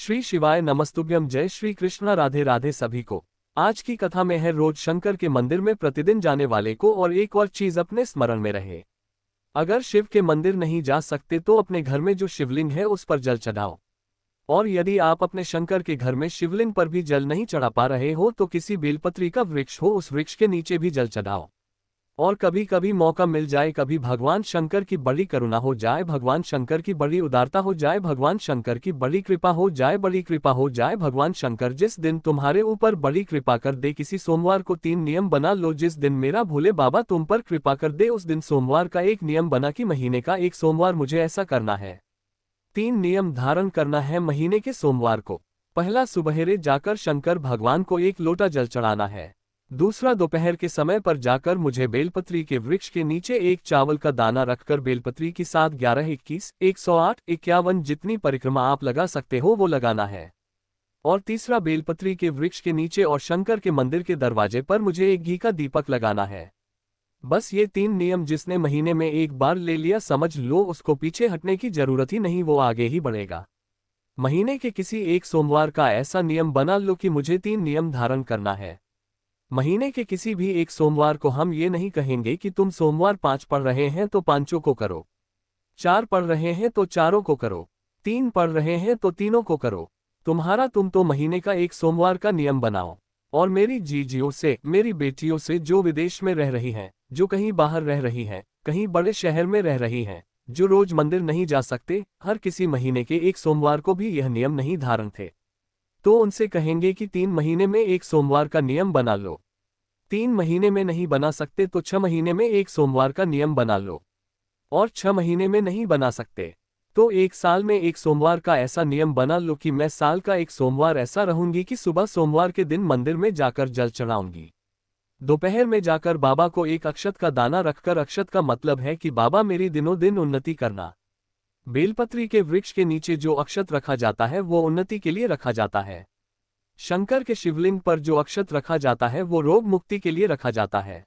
श्री शिवाय नमस्तुभ्यम। जय श्री कृष्ण। राधे राधे सभी को। आज की कथा में है रोज शंकर के मंदिर में प्रतिदिन जाने वाले को और एक और चीज अपने स्मरण में रहे। अगर शिव के मंदिर नहीं जा सकते तो अपने घर में जो शिवलिंग है उस पर जल चढ़ाओ। और यदि आप अपने शंकर के घर में शिवलिंग पर भी जल नहीं चढ़ा पा रहे हो तो किसी बेलपत्री का वृक्ष हो उस वृक्ष के नीचे भी जल चढ़ाओ। और कभी कभी मौका मिल जाए, कभी भगवान शंकर की बड़ी करुणा हो जाए, भगवान शंकर की बड़ी उदारता हो जाए, भगवान शंकर की बड़ी कृपा हो जाए, बड़ी कृपा हो जाए, भगवान शंकर जिस दिन तुम्हारे ऊपर बड़ी कृपा कर दे। किसी सोमवार को 3 नियम बना लो। जिस दिन मेरा भोले बाबा तुम पर कृपा कर दे उस दिन सोमवार का एक नियम बना कि महीने का एक सोमवार मुझे ऐसा करना है। 3 नियम धारण करना है महीने के सोमवार को। पहला, सुबहेरे जाकर शंकर भगवान को 1 लोटा जल चढ़ाना है। दूसरा, दोपहर के समय पर जाकर मुझे बेलपत्री के वृक्ष के नीचे 1 चावल का दाना रखकर बेलपत्री के साथ 11, 21, 108, 51 जितनी परिक्रमा आप लगा सकते हो वो लगाना है। और तीसरा, बेलपत्री के वृक्ष के नीचे और शंकर के मंदिर के दरवाजे पर मुझे 1 घी का दीपक लगाना है। बस ये 3 नियम जिसने महीने में एक बार ले लिया समझ लो उसको पीछे हटने की जरूरत ही नहीं, वो आगे ही बढ़ेगा। महीने के किसी एक सोमवार का ऐसा नियम बना लो कि मुझे 3 नियम धारण करना है। महीने के किसी भी एक सोमवार को हम ये नहीं कहेंगे कि तुम सोमवार 5 पढ़ रहे हैं तो 5 को करो, 4 पढ़ रहे हैं तो 4 को करो, 3 पढ़ रहे हैं तो 3 को करो। तुम्हारा तुम तो महीने का एक सोमवार का नियम बनाओ। और मेरी जीजियों से, मेरी बेटियों से जो विदेश में रह रही हैं, जो कहीं बाहर रह रही हैं, कहीं बड़े शहर में रह रही हैं, जो रोज मंदिर नहीं जा सकते, हर किसी महीने के एक सोमवार को भी यह नियम नहीं धारण थे तो उनसे कहेंगे कि 3 महीने में एक सोमवार का नियम बना लो। 3 महीने में नहीं बना सकते तो 6 महीने में एक सोमवार का नियम बना लो। और 6 महीने में नहीं बना सकते तो 1 साल में एक सोमवार का ऐसा नियम बना लो कि मैं साल का एक सोमवार ऐसा रहूंगी कि सुबह सोमवार के दिन मंदिर में जाकर जल चढ़ाऊंगी। दोपहर में जाकर बाबा को 1 अक्षत का दाना रखकर, अक्षत का मतलब है कि बाबा मेरी दिनों दिन उन्नति करना। बेलपत्री के वृक्ष के नीचे जो अक्षत रखा जाता है वो उन्नति के लिए रखा जाता है। शंकर के शिवलिंग पर जो अक्षत रखा जाता है वो रोग मुक्ति के लिए रखा जाता है।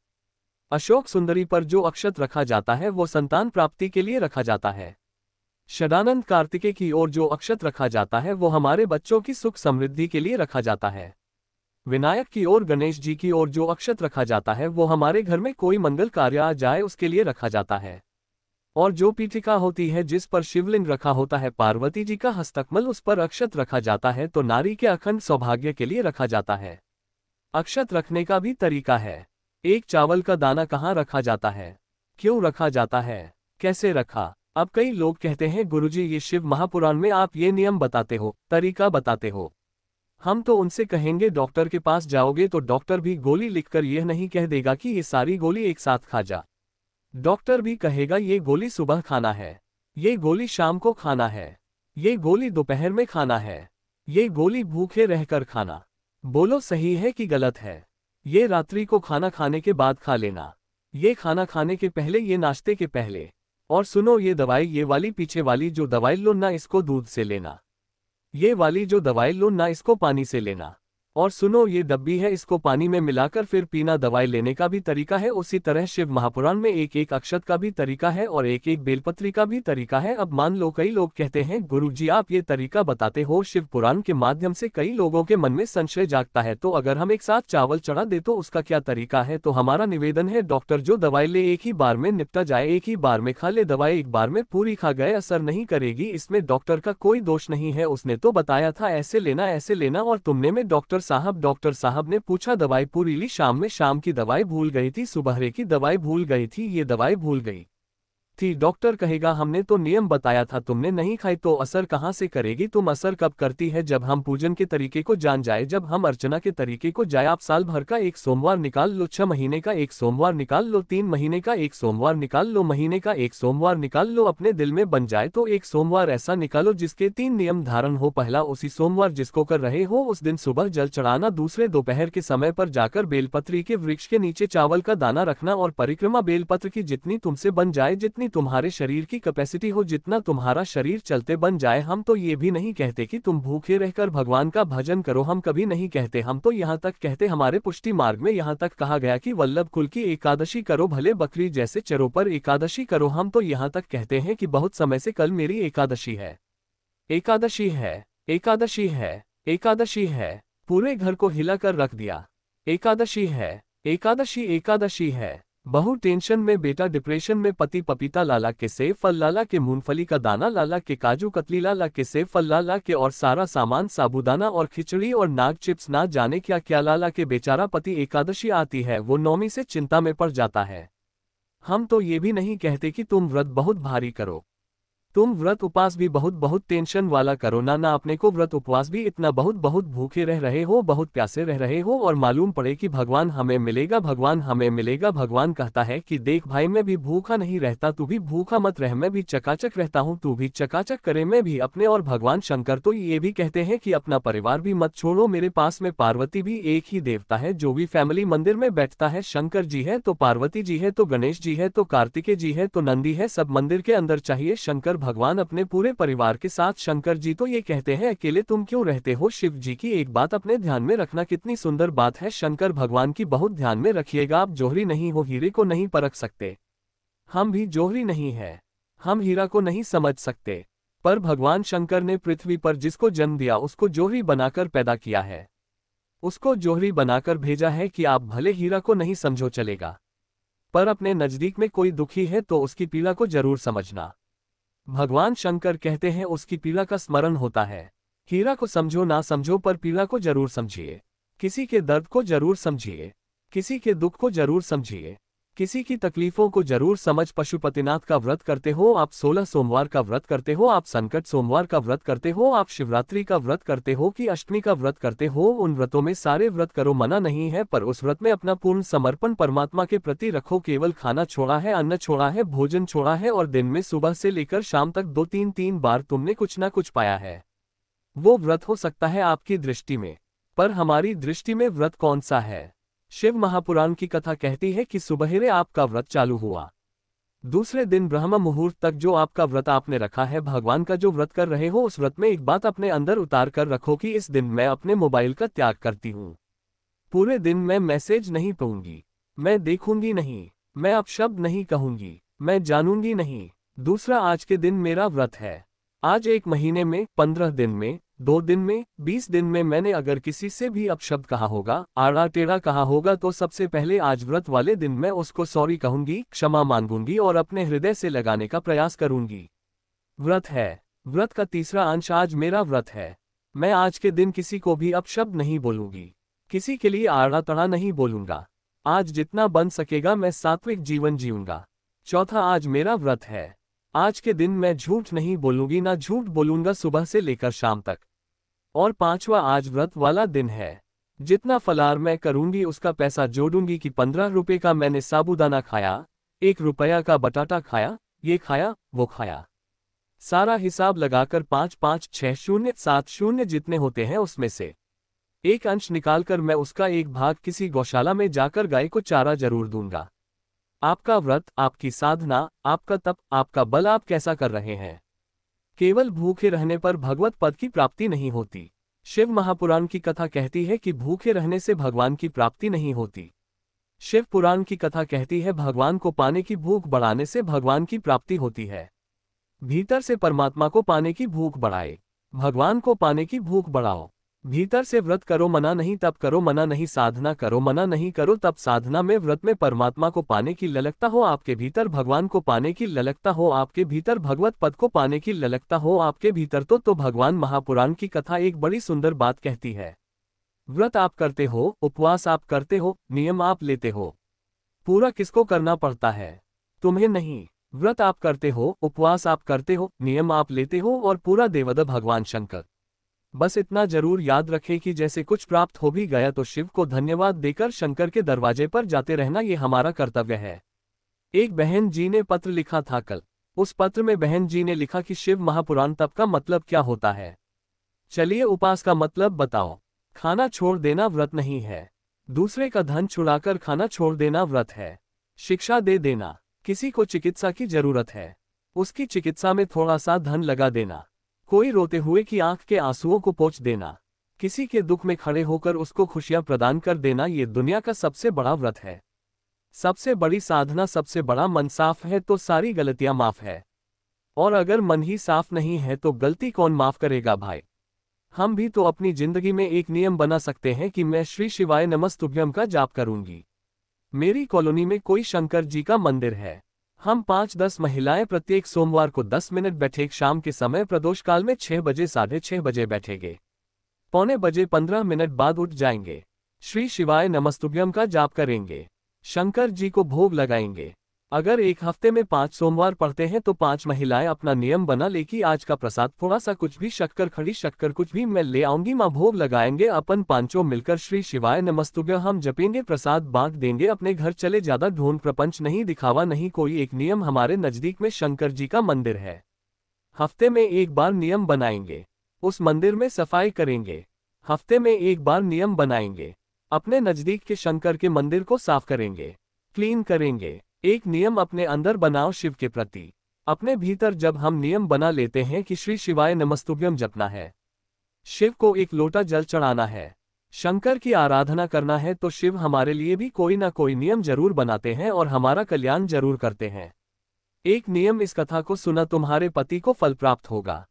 अशोक सुंदरी पर जो अक्षत रखा जाता है वो संतान प्राप्ति के लिए रखा जाता है। षडानंद कार्तिकेय की ओर जो अक्षत रखा जाता है वो हमारे बच्चों की सुख समृद्धि के लिए रखा जाता है। विनायक की ओर, गणेश जी की ओर जो अक्षत रखा जाता है वो हमारे घर में कोई मंगल कार्य आ जाए उसके लिए रखा जाता है। और जो पीठिका होती है जिस पर शिवलिंग रखा होता है, पार्वती जी का हस्तकमल, उस पर अक्षत रखा जाता है तो नारी के अखंड सौभाग्य के लिए रखा जाता है। अक्षत रखने का भी तरीका है। 1 चावल का दाना कहाँ रखा जाता है, क्यों रखा जाता है, कैसे रखा। अब कई लोग कहते हैं गुरुजी ये शिव महापुराण में आप ये नियम बताते हो, तरीका बताते हो। हम तो उनसे कहेंगे डॉक्टर के पास जाओगे तो डॉक्टर भी गोली लिखकर यह नहीं कह देगा कि ये सारी गोली एक साथ खा जा। डॉक्टर भी कहेगा ये गोली सुबह खाना है, ये गोली शाम को खाना है, ये गोली दोपहर में खाना है, ये गोली भूखे रहकर खाना। बोलो सही है कि गलत है। ये रात्रि को खाना खाने के बाद खा लेना, ये खाना खाने के पहले, ये नाश्ते के पहले। और सुनो ये दवाई, ये वाली पीछे वाली जो दवाई लो ना इसको दूध से लेना, ये वाली जो दवाई लो ना इसको पानी से लेना। और सुनो ये डब्बी है इसको पानी में मिलाकर फिर पीना। दवाई लेने का भी तरीका है, उसी तरह शिव महापुराण में 1-1 अक्षत का भी तरीका है और 1-1 बेलपत्री का भी तरीका है। अब मान लो कई लोग कहते हैं गुरुजी आप ये तरीका बताते हो, शिव पुराण के माध्यम से कई लोगों के मन में संशय जागता है तो अगर हम एक साथ चावल चढ़ा दे तो उसका क्या तरीका है। तो हमारा निवेदन है डॉक्टर जो दवाई ले एक ही बार में निपटा जाए, एक ही बार में खा ले। दवाई एक बार में पूरी खा गए असर नहीं करेगी, इसमें डॉक्टर का कोई दोष नहीं है। उसने तो बताया था ऐसे लेना और तुमने में डॉक्टर साहब ने पूछा दवाई पूरी ली, शाम में शाम की दवाई भूल गई थी, सुबह की दवाई भूल गई थी, ये दवाई भूल गई थी। डॉक्टर कहेगा हमने तो नियम बताया था तुमने नहीं खाई तो असर कहाँ से करेगी। तुम असर कब करती है, जब हम पूजन के तरीके को जान जाए, जब हम अर्चना के तरीके को जाए। आप साल भर का एक सोमवार निकाल लो, 6 महीने का एक सोमवार निकाल लो, 3 महीने का एक सोमवार निकाल लो, महीने का एक सोमवार निकाल लो। अपने दिल में बन जाए तो एक सोमवार ऐसा निकालो जिसके 3 नियम धारण हो। पहला, उसी सोमवार जिसको कर रहे हो उस दिन सुबह जल चढ़ाना। दूसरे, दोपहर के समय पर जाकर बेलपत्री के वृक्ष के नीचे चावल का दाना रखना और परिक्रमा बेलपत्र की जितनी तुमसे बन जाए, जितनी तुम्हारे शरीर की कैपेसिटी हो, जितना तुम्हारा शरीर चलते बन जाए। हम तो ये भी नहीं कहते कि तुम भूखे रहकर भगवान का भजन करो, हम कभी नहीं कहते। हम तो यहाँ तक कहते, हमारे पुष्टि मार्ग में यहाँ तक कहा गया कि वल्लभ कुल की एकादशी करो, भले बकरी जैसे चरो पर एकादशी करो। हम तो यहाँ तक कहते हैं कि बहुत समय से कल मेरी एकादशी है, एकादशी है। एकादशी है, एकादशी है, पूरे घर को हिलाकर रख दिया। एकादशी है, एकादशी एकादशी है। बहू टेंशन में, बेटा डिप्रेशन में, पति पपीता लाला के सेब फल, लाला के मूंगफली का दाना, लाला के काजू कतली, लाला के सेब फल, लाला के और सारा सामान, साबूदाना और खिचड़ी और नाग चिप्स, ना जाने क्या क्या। लाला के बेचारा पति, एकादशी आती है वो नौमी से चिंता में पड़ जाता है। हम तो ये भी नहीं कहते कि तुम व्रत बहुत भारी करो, तुम व्रत उपवास भी बहुत बहुत टेंशन वाला करो ना। ना अपने को व्रत उपवास भी इतना बहुत बहुत भूखे रह रहे हो, बहुत प्यासे रह रहे हो और मालूम पड़े कि भगवान हमें मिलेगा, भगवान हमें मिलेगा। भगवान कहता है कि देख भाई, मैं भी भूखा नहीं रहता, तू भी भूखा मत रह, मैं भी चकाचक रहता हूँ, तू भी चकाचक करे, मैं भी अपने। और भगवान शंकर तो ये भी कहते हैं कि अपना परिवार भी मत छोड़ो, मेरे पास में पार्वती भी एक ही देवता है जो भी फैमिली मंदिर में बैठता है। शंकर जी है तो पार्वती जी है तो गणेश जी है तो कार्तिकेय जी है तो नंदी है, सब मंदिर के अंदर चाहिए शंकर भगवान अपने पूरे परिवार के साथ। शंकर जी तो ये कहते हैं अकेले तुम क्यों रहते हो। शिव जी की एक बात अपने ध्यान में रखना, कितनी सुंदर बात है, शंकर भगवान की बहुत ध्यान में रखिएगा। आप जोहरी नहीं हो, हीरे को नहीं परख सकते, हम भी जोहरी नहीं है, हम हीरा को नहीं समझ सकते, पर भगवान शंकर ने पृथ्वी पर जिसको जन्म दिया उसको जोहरी बनाकर पैदा किया है, उसको जोहरी बनाकर भेजा है कि आप भले हीरा को नहीं समझो चलेगा, पर अपने नजदीक में कोई दुखी है तो उसकी पीड़ा को जरूर समझना। भगवान शंकर कहते हैं उसकी पीड़ा का स्मरण होता है। हीरा को समझो ना समझो पर पीड़ा को जरूर समझिए, किसी के दर्द को जरूर समझिए, किसी के दुख को जरूर समझिए, किसी की तकलीफों को जरूर समझ। पशुपतिनाथ का व्रत करते हो आप, 16 सोमवार का व्रत करते हो आप, संकट सोमवार का व्रत करते हो आप, शिवरात्रि का व्रत करते हो कि अष्टमी का व्रत करते हो, उन व्रतों में सारे व्रत करो, मना नहीं है, पर उस व्रत में अपना पूर्ण समर्पण परमात्मा के प्रति रखो। केवल खाना छोड़ा है, अन्न छोड़ा है, भोजन छोड़ा है और दिन में सुबह से लेकर शाम तक 2-3 बार तुमने कुछ ना कुछ पाया है, वो व्रत हो सकता है आपकी दृष्टि में, पर हमारी दृष्टि में व्रत कौन सा है। शिव महापुराण की कथा कहती है कि सुबहेरे आपका व्रत चालू हुआ, दूसरे दिन ब्रह्म मुहूर्त तक जो आपका व्रत आपने रखा है, भगवान का जो व्रत कर रहे हो, उस व्रत में एक बात अपने अंदर उतार कर रखो कि इस दिन मैं अपने मोबाइल का त्याग करती हूँ, पूरे दिन मैं मैसेज नहीं पाऊंगी, मैं देखूंगी नहीं, मैं अपशब्द नहीं कहूंगी, मैं जानूंगी नहीं। दूसरा, आज के दिन मेरा व्रत है, आज 1 महीने में, 15 दिन में, 2 दिन में, 20 दिन में मैंने अगर किसी से भी अपशब्द कहा होगा, आड़ा टेढ़ा कहा होगा, तो सबसे पहले आज व्रत वाले दिन मैं उसको सॉरी कहूंगी, क्षमा मांगूंगी और अपने हृदय से लगाने का प्रयास करूंगी। व्रत है। व्रत का तीसरा अंश, आज मेरा व्रत है, मैं आज के दिन किसी को भी अपशब्द नहीं बोलूंगी, किसी के लिए आड़ा तड़ा नहीं बोलूंगा, आज जितना बन सकेगा मैं सात्विक जीवन जीऊंगा। चौथा, आज मेरा व्रत है, आज के दिन मैं झूठ नहीं बोलूंगी, ना झूठ बोलूंगा सुबह से लेकर शाम तक। और पांचवा, आज व्रत वाला दिन है, जितना फलार मैं करूंगी उसका पैसा जोड़ूंगी कि 15 रुपए का मैंने साबूदाना खाया, 1 रुपया का बटाटा खाया, ये खाया वो खाया, सारा हिसाब लगाकर 5 5 6 0 7 0 जितने होते हैं उसमें से एक अंश निकालकर मैं उसका एक भाग किसी गौशाला में जाकर गाय को चारा जरूर दूंगा। आपका व्रत, आपकी साधना, आपका तप, आपका बल आप कैसा कर रहे हैं। केवल भूखे रहने पर भगवत पद की प्राप्ति नहीं होती। शिव महापुराण की कथा कहती है कि भूखे रहने से भगवान की प्राप्ति नहीं होती। शिव पुराण की कथा कहती है भगवान को पाने की भूख बढ़ाने से भगवान की प्राप्ति होती है। भीतर से परमात्मा को पाने की भूख बढ़ाए, भगवान को पाने की भूख बढ़ाओ। भीतर से व्रत करो, मना नहीं, तप करो, मना नहीं, साधना करो, मना नहीं करो, तप साधना में व्रत में परमात्मा को पाने की ललकता हो आपके भीतर, भगवान को पाने की ललकता हो आपके भीतर, भगवत पद को पाने की ललकता हो आपके भीतर, तो भगवान महापुराण की कथा एक बड़ी सुंदर बात कहती है। व्रत आप करते हो, उपवास आप करते हो, नियम आप लेते हो, पूरा किसको करना पड़ता है? तुम्हें नहीं। व्रत आप करते हो, उपवास आप करते हो, नियम आप लेते हो और पूरा देवद भगवान शंकर। बस इतना जरूर याद रखें कि जैसे कुछ प्राप्त हो भी गया तो शिव को धन्यवाद देकर शंकर के दरवाजे पर जाते रहना, ये हमारा कर्तव्य है। एक बहन जी ने पत्र लिखा था कल, उस पत्र में बहन जी ने लिखा कि शिव महापुराण तप का मतलब क्या होता है। चलिए उपवास का मतलब बताओ। खाना छोड़ देना व्रत नहीं है, दूसरे का धन छुड़ाकर खाना छोड़ देना व्रत है। शिक्षा दे देना, किसी को चिकित्सा की जरूरत है, उसकी चिकित्सा में थोड़ा सा धन लगा देना, कोई रोते हुए की आंख के आंसुओं को पोंछ देना, किसी के दुख में खड़े होकर उसको खुशियां प्रदान कर देना, ये दुनिया का सबसे बड़ा व्रत है, सबसे बड़ी साधना, सबसे बड़ा। मन साफ है तो सारी गलतियां माफ है, और अगर मन ही साफ नहीं है तो गलती कौन माफ करेगा भाई। हम भी तो अपनी जिंदगी में एक नियम बना सकते हैं कि मैं श्री शिवाय नमस्तुभ्यम का जाप करूंगी। मेरी कॉलोनी में कोई शंकर जी का मंदिर है। हम 5-10 महिलाएं प्रत्येक सोमवार को 10 मिनट बैठे, शाम के समय प्रदोष काल में 6 बजे 6:30 बजे बैठेंगे। पौने बजे 15 मिनट बाद उठ जाएंगे। श्री शिवाय नमस्तुभ्यम का जाप करेंगे। शंकर जी को भोग लगाएंगे। अगर एक हफ्ते में 5 सोमवार पढ़ते हैं तो 5 महिलाएं अपना नियम बना ले कि आज का प्रसाद थोड़ा सा कुछ भी शक्कर, खड़ी शक्कर कुछ भी मैं ले आऊंगी, मां भोग लगाएंगे। अपन पांचों मिलकर श्री शिवाय नमस्तुभ्यम हम जपेंगे, प्रसाद बांट देंगे, अपने घर चले। ज्यादा ढोंग प्रपंच नहीं, दिखावा नहीं, कोई एक नियम। हमारे नजदीक में शंकर जी का मंदिर है। हफ्ते में एक बार नियम बनाएंगे, उस मंदिर में सफाई करेंगे। हफ्ते में एक बार नियम बनाएंगे, अपने नजदीक के शंकर के मंदिर को साफ करेंगे, क्लीन करेंगे। एक नियम अपने अंदर बनाओ शिव के प्रति। अपने भीतर जब हम नियम बना लेते हैं कि श्री शिवाय नमस्तुभ्यम जपना है, शिव को एक लोटा जल चढ़ाना है, शंकर की आराधना करना है, तो शिव हमारे लिए भी कोई ना कोई नियम जरूर बनाते हैं और हमारा कल्याण जरूर करते हैं। एक नियम, इस कथा को सुना तुम्हारे पति को फल प्राप्त होगा।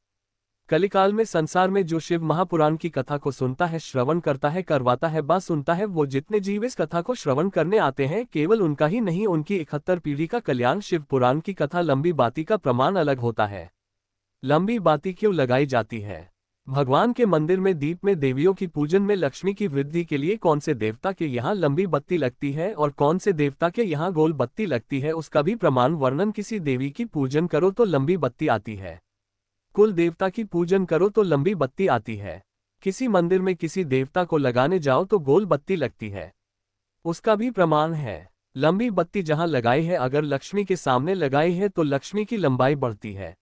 कलिकाल में संसार में जो शिव महापुराण की कथा को सुनता है, श्रवण करता है, करवाता है, बात सुनता है, वो जितने जीव इस कथा को श्रवण करने आते हैं, केवल उनका ही नहीं, उनकी 71 पीढ़ी का कल्याण। शिव पुराण की कथा लंबी बाती का प्रमाण अलग होता है। लंबी बाती क्यों लगाई जाती है? भगवान के मंदिर में दीप में देवियों की पूजन में लक्ष्मी की वृद्धि के लिए कौन से देवता के यहाँ लंबी बत्ती लगती है और कौन से देवता के यहाँ गोल बत्ती लगती है, उसका भी प्रमाण वर्णन। किसी देवी की पूजन करो तो लंबी बत्ती आती है, कुल देवता की पूजन करो तो लंबी बत्ती आती है। किसी मंदिर में किसी देवता को लगाने जाओ तो गोल बत्ती लगती है, उसका भी प्रमाण है। लंबी बत्ती जहां लगाई है, अगर लक्ष्मी के सामने लगाई है तो लक्ष्मी की लंबाई बढ़ती है,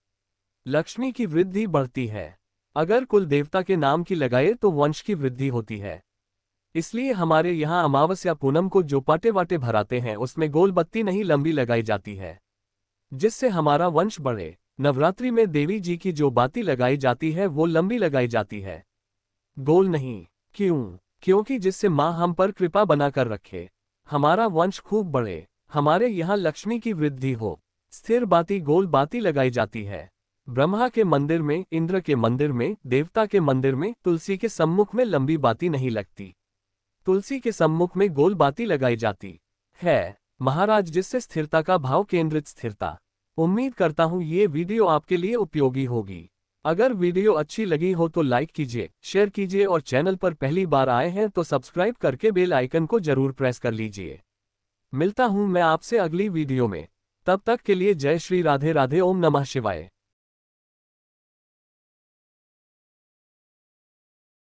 लक्ष्मी की वृद्धि बढ़ती है। अगर कुल देवता के नाम की लगाए तो वंश की वृद्धि होती है। इसलिए हमारे यहाँ अमावस्या पूनम को जो पाटे वाटे भराते हैं उसमें गोल बत्ती नहीं लंबी लगाई जाती है, जिससे हमारा वंश बढ़े। नवरात्रि में देवी जी की जो बाती लगाई जाती है वो लंबी लगाई जाती है, गोल नहीं। क्यों? क्योंकि जिससे माँ हम पर कृपा बनाकर रखे, हमारा वंश खूब बढ़े, हमारे यहाँ लक्ष्मी की वृद्धि हो। स्थिर बाती, गोल बाती लगाई जाती है। ब्रह्मा के मंदिर में, इंद्र के मंदिर में, देवता के मंदिर में तुलसी के सम्मुख में लंबी बाती नहीं लगती, तुलसी के सम्मुख में गोल बाती लगाई जाती है महाराज, जिससे स्थिरता का भाव, केंद्रित स्थिरता। उम्मीद करता हूँ ये वीडियो आपके लिए उपयोगी होगी। अगर वीडियो अच्छी लगी हो तो लाइक कीजिए, शेयर कीजिए और चैनल पर पहली बार आए हैं तो सब्सक्राइब करके बेल आइकन को जरूर प्रेस कर लीजिए। मिलता हूँ मैं आपसे अगली वीडियो में, तब तक के लिए जय श्री राधे राधे, ओम नमः शिवाय।